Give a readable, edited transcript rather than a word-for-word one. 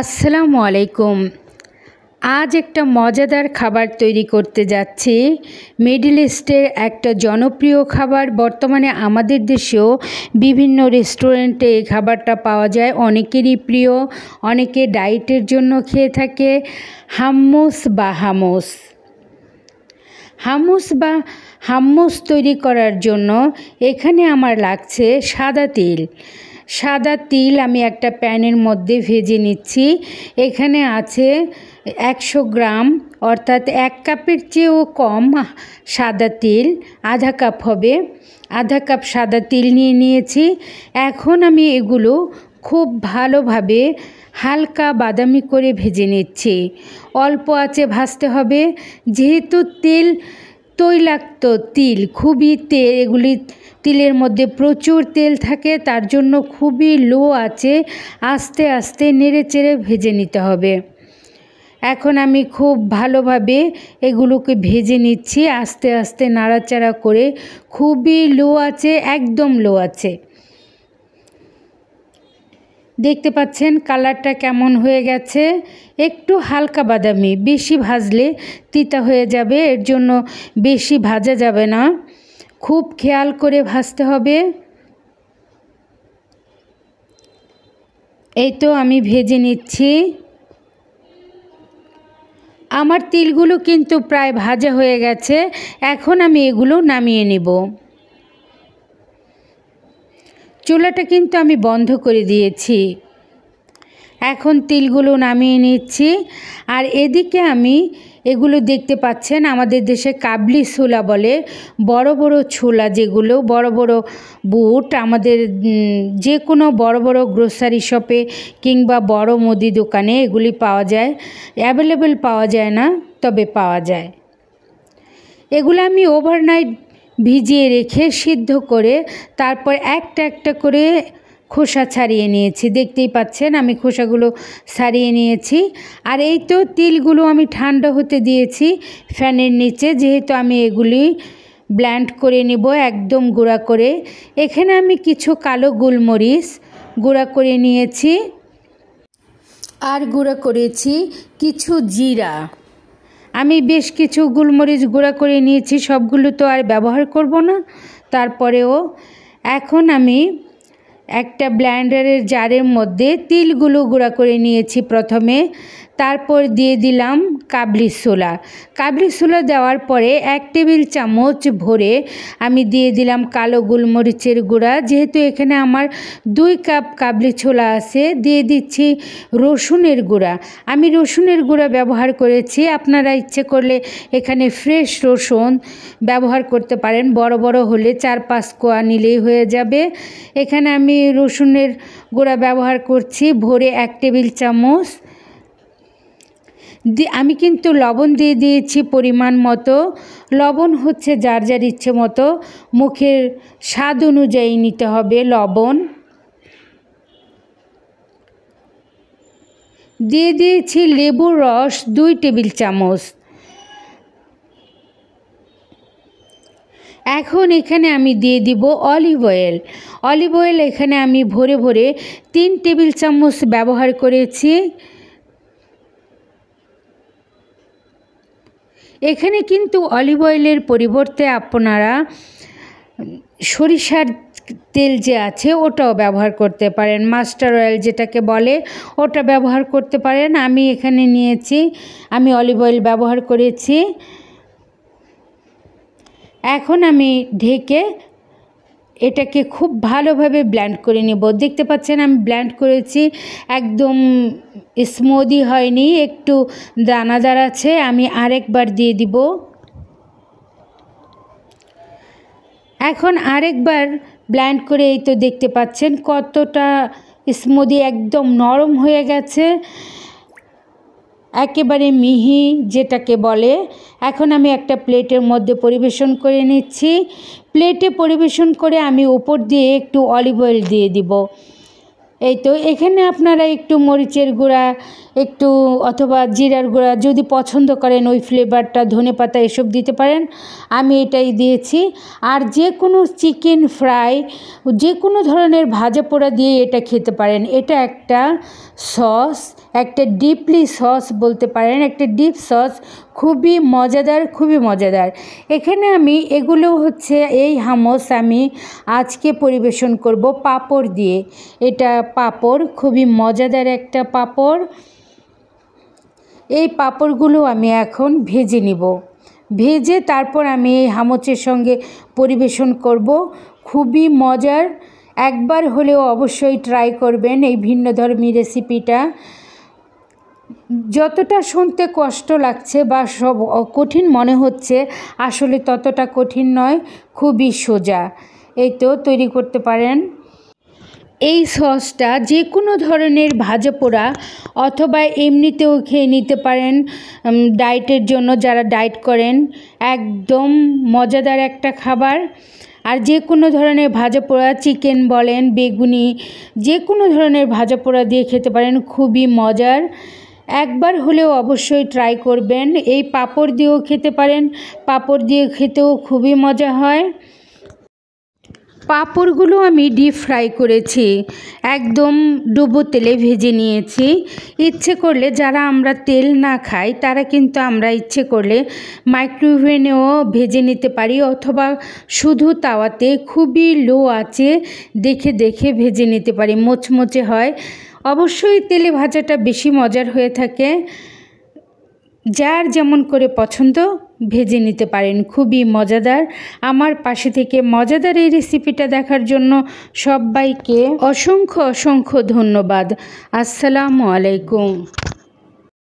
আসসালামু আলাইকুম। আজ একটা মজাদার খাবার তৈরি করতে যাচ্ছি। মিডল ইস্টের একটা জনপ্রিয় খাবার, বর্তমানে আমাদের দেশেও বিভিন্ন রেস্টুরেন্টে এই খাবারটা পাওয়া যায়, অনেকেরই প্রিয়, অনেকে ডায়েটের জন্য খেয়ে থাকে। হাম্মুস তৈরি করার জন্য এখানে আমার লাগছে সাদা তিল আমি একটা প্যানের মধ্যে ভেজে নিচ্ছি। এখানে আছে 100 গ্রাম, অর্থাৎ 1 কাপের চেয়েও কম সাদা তিল, আধা কাপ হবে। আধা কাপ সাদা তিল নিয়েছি। এখন আমি এগুলো খুব ভালোভাবে হালকা বাদামি করে ভেজে নিচ্ছি। অল্প আঁচে ভাজতে হবে, যেহেতু তৈলাক্ত তিল, খুবই এগুলি তিলের মধ্যে প্রচুর তেল থাকে, তার জন্য খুবই লো আঁচে আস্তে আস্তে নেড়ে চেড়ে ভেজে নিতে হবে। এখন আমি খুব ভালোভাবে এগুলোকে ভেজে নিচ্ছি, আস্তে আস্তে নাড়াচাড়া করে, খুবই লো আঁচে, একদম লো আঁচে। দেখতে পাচ্ছেন কালারটা কেমন হয়ে গেছে, একটু হালকা বাদামি, বেশি ভাজলে তিতা হয়ে যাবে, এর জন্য বেশি ভাজা যাবে না, খুব খেয়াল করে ভাজতে হবে। এই তো আমি ভেজে নিচ্ছি। আমার তিলগুলো কিন্তু প্রায় ভাজা হয়ে গেছে। এখন আমি এগুলো নামিয়ে নেব। চুলাটা কিন্তু আমি বন্ধ করে দিয়েছি। এখন তিলগুলো নামিয়ে নিচ্ছি। আর এদিকে আমি এগুলো দেখতে পাচ্ছেন, আমাদের দেশে কাবলি ছোলা বলে, বড় বড় ছোলা, যেগুলো বড় বড় বুট, আমাদের যে কোনো বড় বড় গ্রোসারি শপে কিংবা বড় মুদি দোকানে এগুলি পাওয়া যায়। অ্যাভেলেবেল পাওয়া যায় না, তবে পাওয়া যায়। এগুলো আমি ওভারনাইট ভিজিয়ে রেখে সিদ্ধ করে তারপর একটা একটা করে খোসা ছাড়িয়ে নিয়েছি। দেখতেই পাচ্ছেন আমি খোসাগুলো ছাড়িয়ে নিয়েছি। আর এই তো তিলগুলো আমি ঠান্ডা হতে দিয়েছি ফ্যানের নিচে, যেহেতু আমি এগুলি ব্লেন্ড করে নেব একদম গুঁড়া করে। এখানে আমি কিছু কালো গোলমরিচ গুঁড়া করে নিয়েছি, আর গুঁড়া করেছি কিছু জিরা। আমি বেশ কিছু গোলমরিচ গুঁড়া করে নিয়েছি, সবগুলো তো আর ব্যবহার করব না। তারপরেও এখন আমি একটা ব্লেন্ডারের জারের মধ্যে তিলগুলো গুঁড়া করে নিয়েছি প্রথমে, তারপর দিয়ে দিলাম কাবলি ছোলা দেওয়ার পরে 1 টেবিল চামচ ভরে আমি দিয়ে দিলাম কালো গোলমরিচের গুঁড়া। যেহেতু এখানে আমার 2 কাপ কাবলি ছোলা আছে, দিয়ে দিচ্ছি রসুনের গুঁড়া। আমি রসুনের গুঁড়া ব্যবহার করেছি, আপনারা ইচ্ছে করলে এখানে ফ্রেশ রসুন ব্যবহার করতে পারেন, বড় বড় হলে 4-5 কোয়া নিলেই হয়ে যাবে। এখানে আমি রসুনের গুঁড়া ব্যবহার করছি ভরে 1 টেবিল চামচ। আমি কিন্তু লবণ দিয়ে দিয়েছি পরিমাণ মতো। লবণ হচ্ছে যার যার ইচ্ছে মতো, মুখের স্বাদ অনুযায়ী নিতে হবে লবণ। দিয়ে দিয়েছি লেবুর রস 2 টেবিল চামচ। এখন এখানে আমি দিয়ে দিব অলিভ অয়েল। এখানে আমি ভরে ভরে 3 টেবিল চামচ ব্যবহার করেছি। এখানে কিন্তু অলিভ অয়েলের পরিবর্তে আপনারা সরিষার তেল যে আছে ওটাও ব্যবহার করতে পারেন, মাস্টার অয়েল যেটাকে বলে, ওটা ব্যবহার করতে পারেন। আমি এখানে নিয়েছি, আমি অলিভ অয়েল ব্যবহার করেছি। এখন আমি ঢেকে এটাকে খুব ভালোভাবে ব্লেন্ড করে নেব। দেখতে পাচ্ছেন আমি ব্লেন্ড করেছি, একদম স্মুদি হয়নি, একটু দানাদার আছে। আমি আরেকবার দিয়ে দিব। এখন আরেকবার ব্লেন্ড করে, এই তো দেখতে পাচ্ছেন কতটা স্মুদি, একদম নরম হয়ে গেছে, একেবারে মিহি যেটাকে বলে। এখন আমি একটা প্লেটের মধ্যে পরিবেশন করে নিচ্ছি। প্লেটে পরিবেশন করে আমি উপর দিয়ে একটু অলিভ অয়েল দিয়ে দিব। এই তো এখানে আপনারা একটু মরিচের গুঁড়া একটু অথবা জিরার গুঁড়া যদি পছন্দ করেন ওই ফ্লেভারটা, ধনেপাতা এসব দিতে পারেন। আমি এটাই দিয়েছি। আর যে কোনো চিকেন ফ্রাই, যে কোনো ধরনের ভাজা পোড়া দিয়ে এটা খেতে পারেন। এটা একটা সস, একটা ডিপলি সস বলতে পারেন, একটা ডিপ সস, খুবই মজাদার, খুবই মজাদার। এখানে আমি এগুলো হচ্ছে এই হামস আমি আজকে পরিবেশন করব পাঁপড় দিয়ে। এটা পাঁপড়, খুবই মজাদার একটা পাঁপড়। এই পাঁপড়গুলো আমি এখন ভেজে নিব, ভেজে তারপর আমি এই হামচের সঙ্গে পরিবেশন করব। খুবই মজার, একবার হলেও অবশ্যই ট্রাই করবেন এই ভিন্নধর্মী রেসিপিটা। যতটা শুনতে কষ্ট লাগছে বা সব কঠিন মনে হচ্ছে, আসলে ততটা কঠিন নয়, খুবই সোজা। এই তো তৈরি করতে পারেন। এই সসটা যে কোনো ধরনের ভাজা পোড়া অথবা এমনিতেও খেয়ে নিতে পারেন ডায়েটের জন্য, যারা ডায়েট করেন। একদম মজাদার একটা খাবার। আর যে কোনো ধরনের ভাজা পোড়া, চিকেন বলেন, বেগুনি, যে কোনো ধরনের ভাজা পোড়া দিয়ে খেতে পারেন, খুবই মজার। একবার হলেও অবশ্যই ট্রাই করবেন। এই পাঁপড় দিয়েও খেতে পারেন, পাঁপড় দিয়ে খেতেও খুবই মজা হয়। পাঁপড়গুলো আমি ডিপ ফ্রাই করেছি, একদম ডুবো তেলে ভেজে নিয়েছি। ইচ্ছে করলে, যারা আমরা তেল না খাই তারা কিন্তু আমরা ইচ্ছে করলে মাইক্রোওভেনেও ভেজে নিতে পারি, অথবা শুধু তাওয়াতে খুবই লো আঁচে দেখে দেখে ভেজে নিতে পারি, মোচমোচে হয়। অবশ্যই তেলে ভাজাটা বেশি মজার হয়ে থাকে। যার যেমন করে পছন্দ ভেজে নিতে পারেন, খুবই মজাদার। আমার পাশে থেকে মজাদার এই রেসিপিটা দেখার জন্য সবাইকে অসংখ্য অসংখ্য ধন্যবাদ। আসসালামু আলাইকুম।